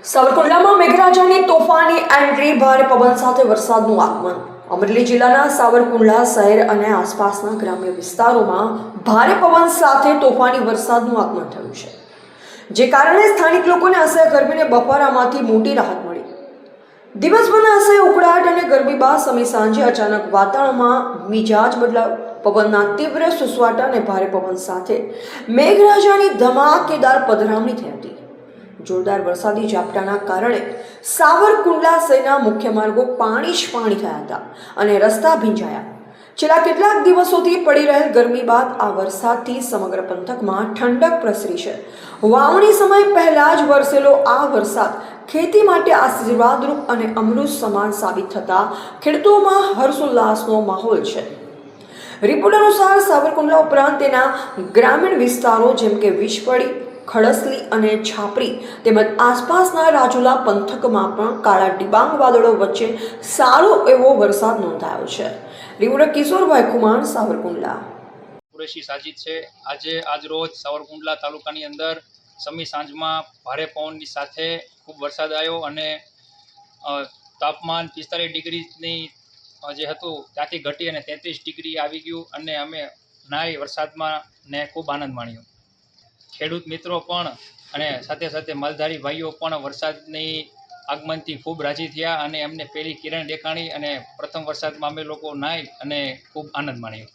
સાવરકુંડલામાં મેઘરાજાની તોફાની એન્ટ્રી, ભારે પવન સાથે વરસાદનું આગમન। અમરેલી જિલ્લાના સાવરકુંડલા શહેર અને આસપાસના ગ્રામ્ય વિસ્તારોમાં ભારે પવન સાથે તોફાની વરસાદનું આગમન થયું છે, જે કારણે સ્થાનિક લોકોને અસહ્ય ગરમીને બફારામાંથી મોટી રાહત મળી। દિવસભરના અસહ્ય ઉકળાટ અને ગરમી બાદ સમી સાંજે અચાનક વાતાવરણમાં મિજાજ બદલાયો। પવનના તીવ્ર સુસવાટા અને ભારે પવન સાથે મેઘરાજાની ધમાકેદાર પધરામણી થઈ હતી। જોરદાર વરસાદી ઝાપટાના કારણે સાવરકુંડલા શહેરના મુખ્ય માર્ગો પાણી જ પાણી થયા હતા અને રસ્તા ભીંજાયા। છેલ્લા કેટલાક દિવસોથી પડી રહેલ ગરમી બાદ આ વરસાદથી સમગ્ર પંથકમાં ઠંડક પ્રસરી છે। વાવણી સમય પહેલા જ વરસેલો આ વરસાદ ખેતી માટે આશીર્વાદરૂપ અને અમૃત સમાન સાબિત થતા ખેડૂતોમાં હર્ષોલ્લાસનો માહોલ છે। રિપોર્ટ અનુસાર સાવરકુંડલા ઉપરાંત તેના ગ્રામીણ વિસ્તારો જેમ કે વિશપડી, ખડસલી અને છાપરી તેમજ આસપાસના રાજુલા પંથકમાં પણ કાળા ડિબાંગ વાદળો વચ્ચે સારો એવો વરસાદ નોંધાયો છે। રિપોર્ટર કિશોરભાઈ કુમાર, સાવરકુંડલા। કુરેશી સાજિદ છે। આજ રોજ સાવરકુંડલા તાલુકાની અંદર સમી સાંજમાં ભારે પવનની સાથે ખૂબ વરસાદ આવ્યો અને તાપમાન 45 ડિગ્રીની જે હતું ત્યાંથી ઘટી અને 33 ડિગ્રી આવી ગયું અને અમે નાઈ વરસાદમાં ને ખૂબ આનંદ માણ્યો। ખેડૂત મિત્રો પણ અને સાથે સાથે માલધારી ભાઈઓ પણ વરસાદની આગમનથી ખૂબ રાજી થયા અને એમને પહેલી કિરણ દેખાણી અને પ્રથમ વરસાદમાં અમે લોકો નાઈ અને ખૂબ આનંદ માણ્યો।